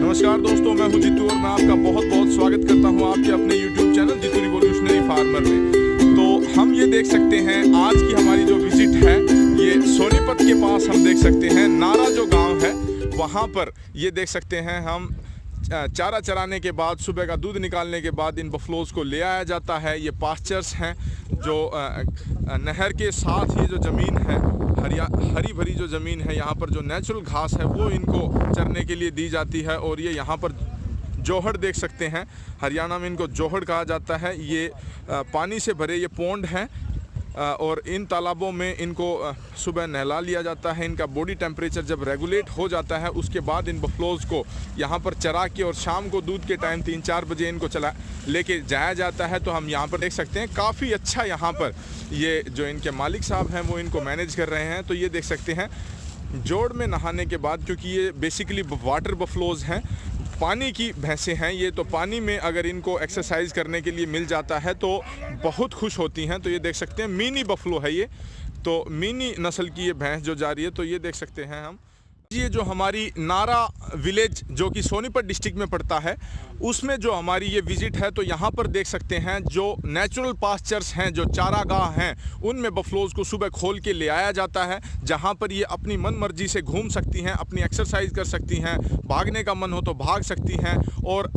नमस्कार दोस्तों, मैं हूं जीतू और मैं आपका बहुत बहुत स्वागत करता हूं आपके अपने YouTube channel Jeetu Revolutionary Farmer में। तो हम ये देख सकते हैं आज की हमारी जो विजिट है ये सोनीपत के पास हम देख सकते हैं नारा जो गांव है वहां पर ये देख सकते हैं हम चारा चराने के बाद सुबह का दूध निकालने के बाद इन बफलोज़ को ले आया जाता है। ये पास्चर्स हैं जो नहर के साथ ये जो ज़मीन है हरी भरी जो ज़मीन है, यहाँ पर जो नेचुरल घास है वो इनको चरने के लिए दी जाती है। और ये यहाँ पर जोहड़ देख सकते हैं, हरियाणा में इनको जोहड़ कहा जाता है। ये पानी से भरे ये पौंड हैं और इन तालाबों में इनको सुबह नहला लिया जाता है। इनका बॉडी टेम्परेचर जब रेगुलेट हो जाता है उसके बाद इन बफलोज़ को यहाँ पर चरा के और शाम को दूध के टाइम 3-4 बजे इनको लेके जाया जाता है। तो हम यहाँ पर देख सकते हैं काफ़ी अच्छा यहाँ पर ये जो इनके मालिक साहब हैं वो इनको मैनेज कर रहे हैं। तो ये देख सकते हैं जोड़ में नहाने के बाद, क्योंकि ये बेसिकली वाटर बफलोज़ हैं, पानी की भैंसें हैं ये, तो पानी में अगर इनको एक्सरसाइज करने के लिए मिल जाता है तो बहुत खुश होती हैं। तो ये देख सकते हैं मिनी बफलो है ये, तो मिनी नस्ल की ये भैंस जो जा रही है। तो ये देख सकते हैं हम ये जो हमारी नारा विलेज जो कि सोनीपत डिस्ट्रिक्ट में पड़ता है उसमें जो हमारी ये विज़िट है। तो यहाँ पर देख सकते हैं जो नेचुरल पास्चर्स हैं, जो चारागाह हैं, उनमें बफलोज़ को सुबह खोल के ले आया जाता है, जहाँ पर ये अपनी मन मर्जी से घूम सकती हैं, अपनी एक्सरसाइज कर सकती हैं, भागने का मन हो तो भाग सकती हैं। और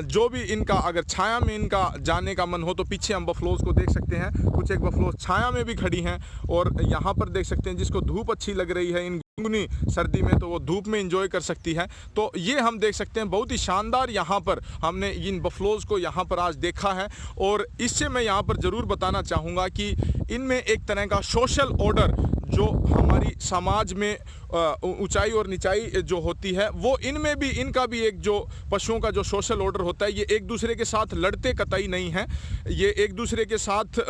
जो भी इनका अगर छाया में इनका जाने का मन हो तो पीछे हम बफलोज़ को देख सकते हैं, कुछ एक बफलोज़ छाया में भी खड़ी हैं। और यहाँ पर देख सकते हैं जिसको धूप अच्छी लग रही है इन सर्दी में तो वो धूप में एंजॉय कर सकती है। तो ये हम देख सकते हैं बहुत ही शानदार यहाँ पर हमने इन बफलोज़ को यहाँ पर आज देखा है। और इससे मैं यहाँ पर ज़रूर बताना चाहूँगा कि इनमें एक तरह का सोशल ऑर्डर जो हमारी समाज में ऊंचाई और निचाई जो होती है वो इनमें भी, इनका भी एक जो पशुओं का जो सोशल ऑर्डर होता है, ये एक दूसरे के साथ लड़ते कतई नहीं हैं, ये एक दूसरे के साथ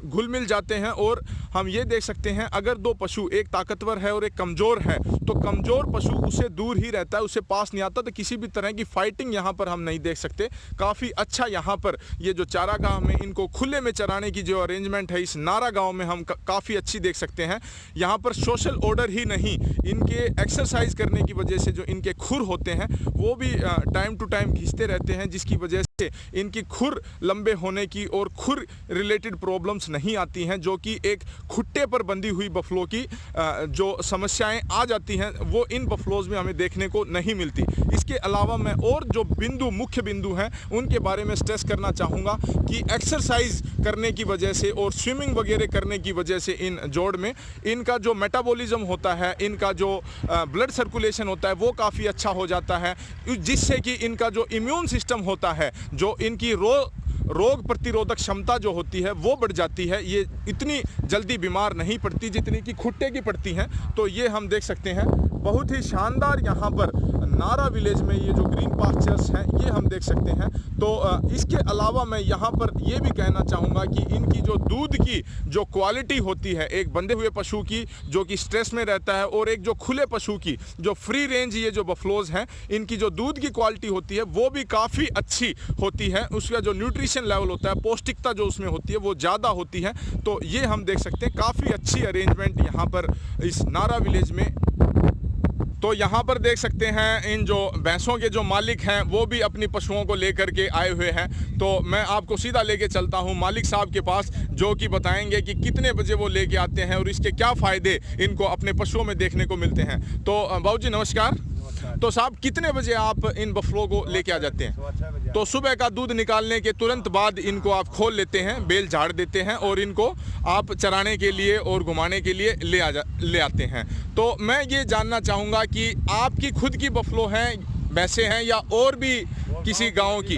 घुल मिल जाते हैं। और हम ये देख सकते हैं अगर दो पशु, एक ताकतवर है और एक कमज़ोर है, तो कमज़ोर पशु उससे दूर ही रहता है, उससे पास नहीं आता। तो किसी भी तरह की फाइटिंग यहाँ पर हम नहीं देख सकते। काफ़ी अच्छा यहाँ पर ये जो चारागाह में इनको खुले में चराने की जो अरेंजमेंट है इस नारा गाँव में हम काफ़ी अच्छी देख सकते हैं। यहाँ पर सोशल ऑर्डर ही नहीं, इनके एक्सरसाइज करने की वजह से जो इनके खुर होते हैं वो भी टाइम टू टाइम घिसते रहते हैं, जिसकी वजह से इनकी खुर लंबे होने की और खुर रिलेटेड प्रॉब्लम्स नहीं आती हैं, जो कि एक खुट्टे पर बंधी हुई बफलो की जो समस्याएं आ जाती हैं वो इन बफलोज़ में हमें देखने को नहीं मिलती। इसके अलावा मैं और जो मुख्य बिंदु हैं उनके बारे में स्ट्रेस करना चाहूँगा कि एक्सरसाइज करने की वजह से और स्विमिंग वगैरह करने की वजह से इन जोड़ में इनका जो मेटाबॉलिज्म होता है, इनका जो ब्लड सर्कुलेशन होता है वो काफ़ी अच्छा हो जाता है, जिससे कि इनका जो इम्यून सिस्टम होता है, जो इनकी रोग प्रतिरोधक क्षमता जो होती है वो बढ़ जाती है। ये इतनी जल्दी बीमार नहीं पड़ती जितनी कि खुट्टे की पड़ती हैं। तो ये हम देख सकते हैं बहुत ही शानदार यहाँ पर नारा विलेज में ये जो ग्रीन पास्चर्स हैं ये हम देख सकते हैं। तो इसके अलावा मैं यहाँ पर ये भी कहना चाहूँगा कि इनकी जो दूध की जो क्वालिटी होती है, एक बंधे हुए पशु की जो कि स्ट्रेस में रहता है और एक जो खुले पशु की जो फ्री रेंज ये जो बफलोज़ हैं, इनकी जो दूध की क्वालिटी होती है वो भी काफ़ी अच्छी होती है। उसका जो न्यूट्रिशन लेवल होता है, पौष्टिकता जो उसमें होती है वो ज़्यादा होती है। तो ये हम देख सकते हैं काफ़ी अच्छी अरेंजमेंट यहाँ पर इस नारा विलेज में। तो यहाँ पर देख सकते हैं इन जो भैंसों के जो मालिक हैं वो भी अपनी पशुओं को लेकर के आए हुए हैं। तो मैं आपको सीधा लेके चलता हूँ मालिक साहब के पास, जो कि बताएंगे कि कितने बजे वो लेके आते हैं और इसके क्या फ़ायदे इनको अपने पशुओं में देखने को मिलते हैं। तो बाबू जी नमस्कार। तो साहब कितने बजे आप इन बफलों को लेके आ जाते हैं? तो सुबह का दूध निकालने के तुरंत बाद इनको आप खोल लेते हैं, बेल झाड़ देते हैं और इनको आप चराने के लिए और घुमाने के लिए ले आते हैं। तो मैं ये जानना चाहूँगा कि आपकी खुद की बफलो हैं, भैंसे हैं या और भी किसी गाँव की?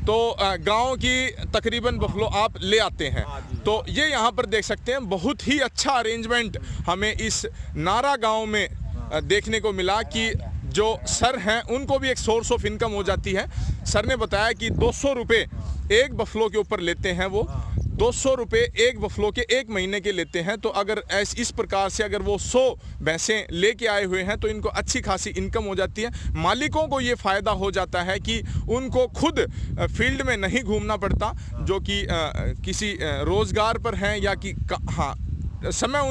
तो गांव की तकरीबन बफलो आप ले आते हैं। तो ये यहाँ पर देख सकते हैं बहुत ही अच्छा अरेंजमेंट हमें इस नारा गांव में देखने को मिला कि जो सर हैं उनको भी एक सोर्स ऑफ इनकम हो जाती है। सर ने बताया कि 200 रुपये एक बफलो के ऊपर लेते हैं वो, 200 रुपये एक बफलो के एक महीने के लेते हैं। तो अगर इस प्रकार से अगर वो 100 भैंसें लेके आए हुए हैं तो इनको अच्छी खासी इनकम हो जाती है। मालिकों को ये फ़ायदा हो जाता है कि उनको खुद फील्ड में नहीं घूमना पड़ता, जो कि किसी रोज़गार पर हैं या कि हाँ समय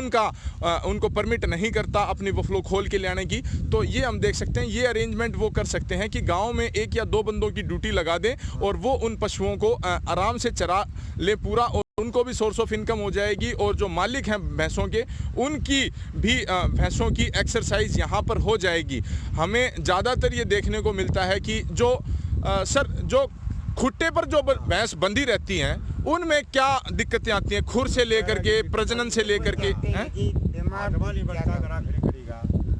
उनको परमिट नहीं करता अपनी बफलो खोल के ले आने की, तो ये हम देख सकते हैं ये अरेंजमेंट वो कर सकते हैं कि गांव में 1 या 2 बंदों की ड्यूटी लगा दें और वो उन पशुओं को आराम से चरा ले पूरा, और उनको भी सोर्स ऑफ इनकम हो जाएगी, और जो मालिक हैं भैंसों के उनकी भी भैंसों की एक्सरसाइज यहाँ पर हो जाएगी। हमें ज़्यादातर ये देखने को मिलता है कि जो जो खुट्टे पर जो भैंस बंधी रहती हैं उनमें क्या दिक्कतें आती हैं, खुर से लेकर के प्रजनन से लेकर के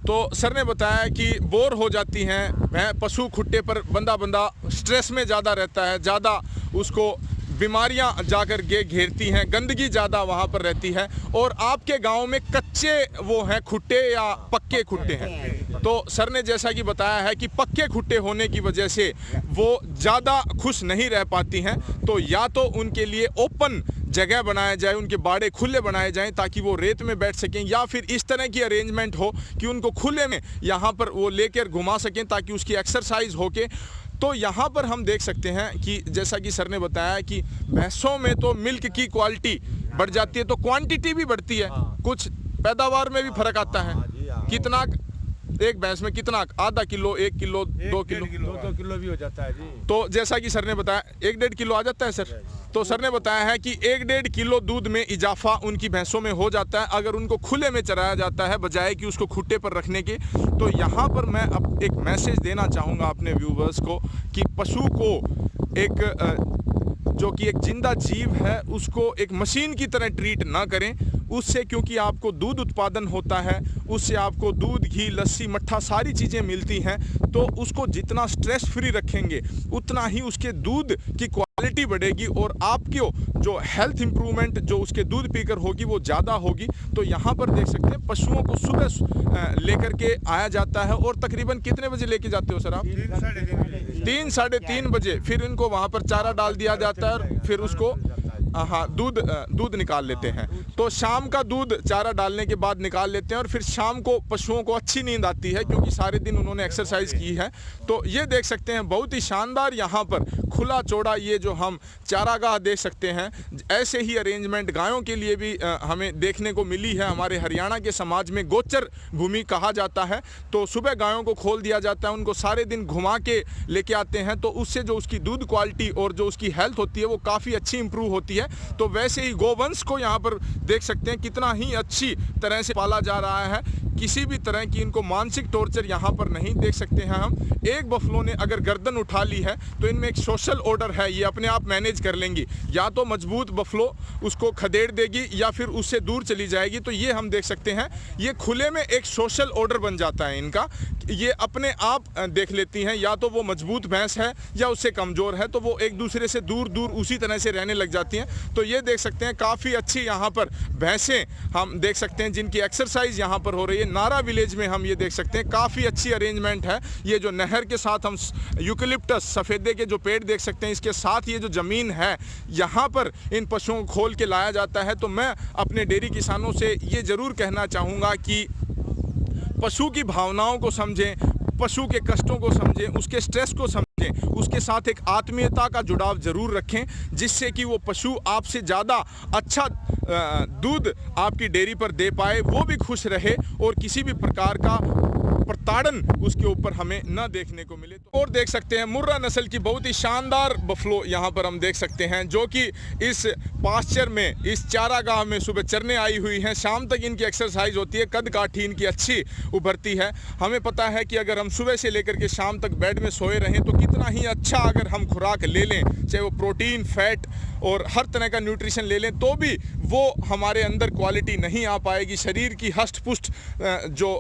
तो सर ने बताया कि बोर हो जाती हैं पशु खुट्टे पर बंधा स्ट्रेस में ज़्यादा रहता है, ज़्यादा उसको बीमारियां जाकर के घेरती हैं, गंदगी ज़्यादा वहाँ पर रहती है। और आपके गांव में कच्चे वो हैं खुट्टे या पक्के खुट्टे हैं? तो सर ने जैसा कि बताया है कि पक्के खुट्टे होने की वजह से वो ज़्यादा खुश नहीं रह पाती हैं, तो या तो उनके लिए ओपन जगह बनाया जाए, उनके बाड़े खुले बनाए जाएं ताकि वो रेत में बैठ सकें, या फिर इस तरह की अरेंजमेंट हो कि उनको खुले में यहाँ पर वो लेकर घुमा सकें ताकि उसकी एक्सरसाइज हो के। तो यहाँ पर हम देख सकते हैं कि जैसा कि सर ने बताया कि भैंसों में तो मिल्क की क्वालिटी बढ़ जाती है तो क्वांटिटी भी बढ़ती है, कुछ पैदावार में भी फर्क आता है। कितना एक भैंस में कितना, आधा किलो, 1 किलो, 2 किलो, 2 किलो भी हो जाता है जी। तो जैसा कि सर ने बताया 1-1.5 किलो आ जाता है सर। तो सर ने बताया है कि 1-1.5 किलो दूध में इजाफा उनकी भैंसों में हो जाता है अगर उनको खुले में चराया जाता है बजाय कि उसको खुट्टे पर रखने के। तो यहाँ पर मैं अब एक मैसेज देना चाहूँगा अपने व्यूवर्स को कि पशु को जो कि एक जिंदा जीव है उसको एक मशीन की तरह ट्रीट ना करें। उससे क्योंकि आपको दूध उत्पादन होता है, उससे आपको दूध, घी, लस्सी, मट्ठा सारी चीज़ें मिलती हैं, तो उसको जितना स्ट्रेस फ्री रखेंगे उतना ही उसके दूध की क्वालिटी बढ़ेगी और आपको जो हेल्थ इंप्रूवमेंट जो उसके दूध पीकर होगी वो ज़्यादा होगी। तो यहाँ पर देख सकते हैं पशुओं को सुबह लेकर के आया जाता है और तकरीबन कितने बजे लेके जाते हो सर आप? 3 साढ़े 3 बजे फिर इनको वहाँ पर चारा डाल दिया जाता है और फिर उसको दूध निकाल लेते हैं। तो शाम का दूध चारा डालने के बाद निकाल लेते हैं और फिर शाम को पशुओं को अच्छी नींद आती है क्योंकि सारे दिन उन्होंने एक्सरसाइज की है। तो ये देख सकते हैं बहुत ही शानदार यहाँ पर खुला चौड़ा ये जो हम चारागाह देख सकते हैं। ऐसे ही अरेंजमेंट गायों के लिए भी हमें देखने को मिली है। हमारे हरियाणा के समाज में गोचर भूमि कहा जाता है। तो सुबह गायों को खोल दिया जाता है, उनको सारे दिन घुमा के लेके आते हैं, तो उससे जो उसकी दूध क्वालिटी और जो उसकी हेल्थ होती है वो काफ़ी अच्छी इंप्रूव होती है। तो वैसे ही गोवंश को यहाँ पर देख सकते हैं कितना ही अच्छी तरह से पाला जा रहा है। किसी भी तरह की इनको मानसिक टॉर्चर यहाँ पर नहीं देख सकते हैं हम। एक बफलो ने अगर गर्दन उठा ली है तो इनमें एक सोशल ऑर्डर है, ये अपने आप मैनेज कर लेंगी। या तो मजबूत बफलो उसको खदेड़ देगी या फिर उससे दूर चली जाएगी। तो ये हम देख सकते हैं ये खुले में एक सोशल ऑर्डर बन जाता है इनका, ये अपने आप देख लेती हैं या तो वो मजबूत भैंस है या उससे कमज़ोर है, तो वो एक दूसरे से दूर दूर उसी तरह से रहने लग जाती हैं। तो ये देख सकते हैं काफ़ी अच्छी यहाँ पर भैंसें हम देख सकते हैं जिनकी एक्सरसाइज यहाँ पर हो रही है। नारा विलेज में हम ये देख सकते हैं काफ़ी अच्छी अरेंजमेंट है। ये जो नहर के साथ हम यूकलिप्टस सफ़ेदे के जो पेड़ देख सकते हैं, इसके साथ ये जो ज़मीन है यहाँ पर इन पशुओं को खोल के लाया जाता है। तो मैं अपने डेयरी किसानों से ये ज़रूर कहना चाहूँगा कि पशु की भावनाओं को समझें, पशु के कष्टों को समझें, उसके स्ट्रेस को समझें, उसके साथ एक आत्मीयता का जुड़ाव ज़रूर रखें जिससे कि वो पशु आपसे ज़्यादा अच्छा दूध आपकी डेयरी पर दे पाए, वो भी खुश रहे और किसी भी प्रकार का प्रताड़न उसके ऊपर हमें न देखने को मिले। तो और देख सकते हैं मुर्रा नस्ल की बहुत ही शानदार बफलो यहाँ पर हम देख सकते हैं जो कि इस पास्चर में, इस चारागाह में सुबह चरने आई हुई हैं। शाम तक इनकी एक्सरसाइज होती है, कद काठी इनकी अच्छी उभरती है। हमें पता है कि अगर हम सुबह से लेकर के शाम तक बेड में सोए रहें तो कितना ही अच्छा अगर हम खुराक ले लें, चाहे वो प्रोटीन, फैट और हर तरह का न्यूट्रिशन ले लें, तो भी वो हमारे अंदर क्वालिटी नहीं आ पाएगी। शरीर की हष्ट पुष्ट जो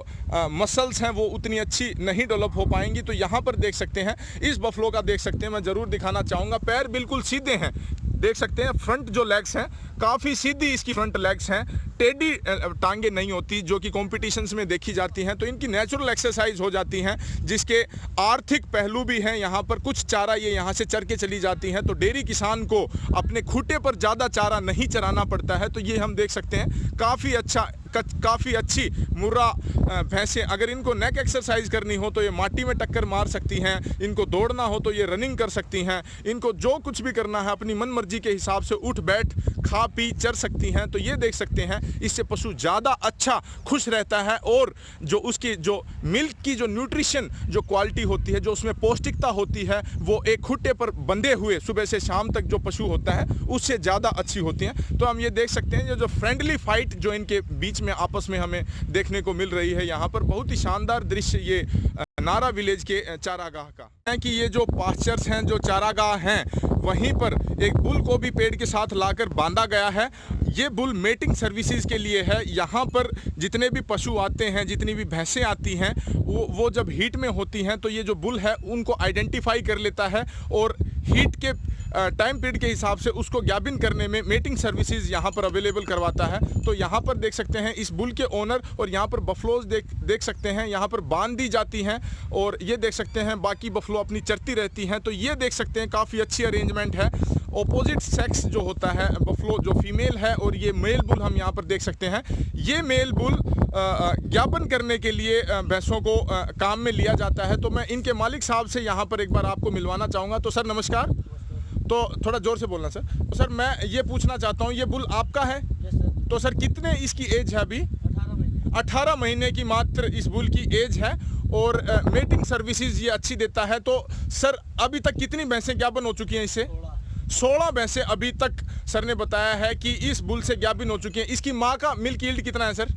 मसल्स हैं वो उतनी अच्छी नहीं डेवलप हो पाएंगी। तो यहाँ पर देख सकते हैं इस बफलो का देख सकते हैं, मैं ज़रूर दिखाना चाहूँगा, पैर बिल्कुल सीधे हैं। देख सकते हैं फ्रंट जो लेग्स हैं काफ़ी सीधी इसकी फ्रंट लेग्स हैं, टेढ़ी टांगे नहीं होती जो कि कॉम्पिटिशन्स में देखी जाती हैं। तो इनकी नेचुरल एक्सरसाइज हो जाती हैं जिसके आर्थिक पहलू भी हैं। यहाँ पर कुछ चारा ये यहाँ से चर के चली जाती हैं, तो डेयरी किसान को अपने खूंटे पर ज़्यादा चारा नहीं चराना पड़ता है। तो ये हम देख सकते हैं काफ़ी अच्छी मुर्रा भैंसें। अगर इनको नेक एक्सरसाइज करनी हो तो ये माटी में टक्कर मार सकती हैं, इनको दौड़ना हो तो ये रनिंग कर सकती हैं, इनको जो कुछ भी करना है अपनी मन मर्जी के हिसाब से उठ बैठ खा पी चर सकती हैं। तो ये देख सकते हैं, इससे पशु ज़्यादा अच्छा खुश रहता है और जो उसकी जो मिल्क की जो न्यूट्रिशन जो क्वालिटी होती है, जो उसमें पौष्टिकता होती है, वो एक खुट्टे पर बंधे हुए सुबह से शाम तक जो पशु होता है उससे ज़्यादा अच्छी होती हैं। तो हम ये देख सकते हैं, ये जो फ्रेंडली फाइट जो इनके बीच में आपस में हमें देखने को मिल रही है यहाँ पर, बहुत ही शानदार दृश्य ये नारा विलेज के चारागाह का है कि ये जो पास्चर्स हैं, जो चारागाह हैं, वहीं पर एक बुल को भी पेड़ के साथ लाकर बांधा गया है। ये बुल मेटिंग सर्विसेज के लिए है। यहाँ पर जितने भी पशु आते हैं, जितनी भी भैंसें आती हैं, वो जब हीट में होती हैं तो ये जो बुल है उनको आइडेंटिफाई कर लेता है और हीट के टाइम पीरियड के हिसाब से उसको ज्ञापन करने में मेटिंग सर्विसेज यहाँ पर अवेलेबल करवाता है। तो यहाँ पर देख सकते हैं इस बुल के ओनर, और यहाँ पर बफलोज देख सकते हैं, यहाँ पर बांध दी जाती हैं और ये देख सकते हैं बाकी बफलो अपनी चरती रहती हैं। तो ये देख सकते हैं काफ़ी अच्छी अरेंजमेंट है। ऑपोजिट सेक्स जो होता है बफलो, जो फीमेल है, और ये मेल बुल हम यहाँ पर देख सकते हैं। ये मेल बुल ज्ञापन करने के लिए भैंसों को काम में लिया जाता है। तो मैं इनके मालिक साहब से यहाँ पर एक बार आपको मिलवाना चाहूँगा। तो सर नमस्कार। तो थोड़ा जोर से बोलना सर। तो सर मैं ये पूछना चाहता हूँ, ये बुल आपका है? तो सर कितने इसकी एज है अभी? 18 महीने की मात्र इस बुल की एज है और मेटिंग सर्विसेज ये अच्छी देता है। तो सर अभी तक कितनी भैंसें ज्ञापन हो चुकी हैं इससे? 16 भैंसें अभी तक सर ने बताया है कि इस बुल से ज्ञापन हो चुकी हैं। इसकी माँ का मिल्क यील्ड कितना है सर?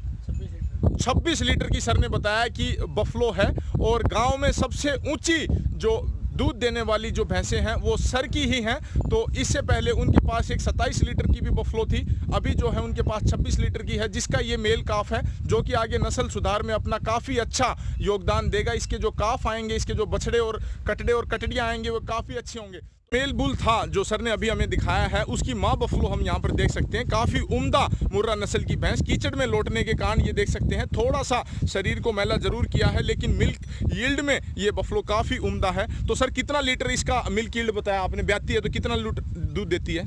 26 लीटर की सर ने बताया कि बफलो है। और गांव में सबसे ऊंची जो दूध देने वाली जो भैंसें हैं वो सर की ही हैं। तो इससे पहले उनके पास एक 27 लीटर की भी बफलो थी, अभी जो है उनके पास 26 लीटर की है, जिसका ये मेल काफ है, जो कि आगे नस्ल सुधार में अपना काफ़ी अच्छा योगदान देगा। इसके जो काफ आएंगे, इसके जो बछड़े और कटड़े और कटड़ियाँ आएंगे वो काफ़ी अच्छे होंगे। मेल बुल था जो सर ने अभी हमें दिखाया है, उसकी माँ बफलो हम यहाँ पर देख सकते हैं, काफ़ी उम्दा मुर्रा नस्ल की भैंस। कीचड़ में लौटने के कारण ये देख सकते हैं थोड़ा सा शरीर को मैला जरूर किया है, लेकिन मिल्क यील्ड में ये बफलो काफ़ी उम्दा है। तो सर कितना लीटर इसका मिल्क यील्ड बताया आपने? 82 है, तो कितना दूध देती है?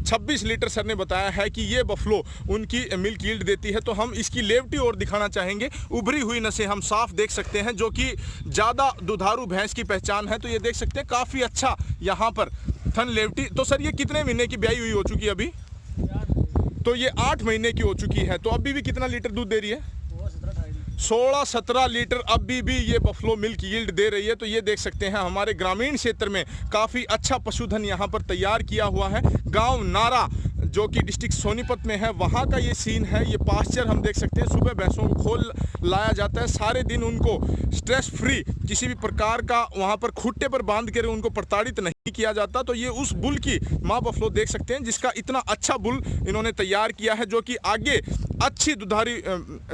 26 लीटर सर ने बताया है कि ये बफलो उनकी मिल्क यील्ड देती है। तो हम इसकी लेवटी और दिखाना चाहेंगे। उभरी हुई नसें हम साफ देख सकते हैं, जो कि ज़्यादा दुधारू भैंस की पहचान है। तो ये देख सकते हैं काफ़ी अच्छा यहाँ पर थन लेवटी। तो सर ये कितने महीने की ब्याई हुई हो चुकी है अभी? तो ये 8 महीने की हो चुकी है। तो अभी भी कितना लीटर दूध दे रही है? 16-17 लीटर अभी भी ये बफलो मिल्क यील्ड दे रही है। तो ये देख सकते हैं हमारे ग्रामीण क्षेत्र में काफ़ी अच्छा पशुधन यहाँ पर तैयार किया हुआ है। गांव नारा जो कि डिस्ट्रिक्ट सोनीपत में है, वहाँ का ये सीन है। ये पास्चर हम देख सकते हैं, सुबह भैंसों को खोल लाया जाता है, सारे दिन उनको स्ट्रेस फ्री किसी भी प्रकार का वहाँ पर खुट्टे पर बांध कर उनको प्रताड़ित नहीं किया जाता। तो ये उस बुल की माँ बफलो देख सकते हैं, जिसका इतना अच्छा बुल इन्होंने तैयार किया है, जो कि आगे अच्छी दुधारी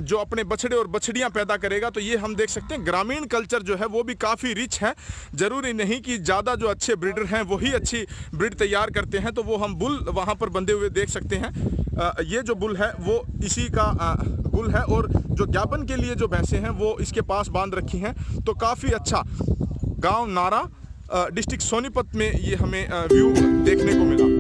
जो अपने बछड़े और बछड़ियाँ पैदा करेगा। तो ये हम देख सकते हैं ग्रामीण कल्चर जो है वो भी काफ़ी रिच है। ज़रूरी नहीं कि ज़्यादा जो अच्छे ब्रीडर हैं वही अच्छी ब्रीड तैयार करते हैं। तो वो हम बुल वहाँ पर बंधे हुए देख सकते हैं। ये जो बुल है वो इसी का बुल है, और जो ज्ञापन के लिए जो भैंसें हैं वो इसके पास बांध रखी हैं। तो काफ़ी अच्छा गांव नारा डिस्ट्रिक्ट सोनीपत में ये हमें व्यू देखने को मिला।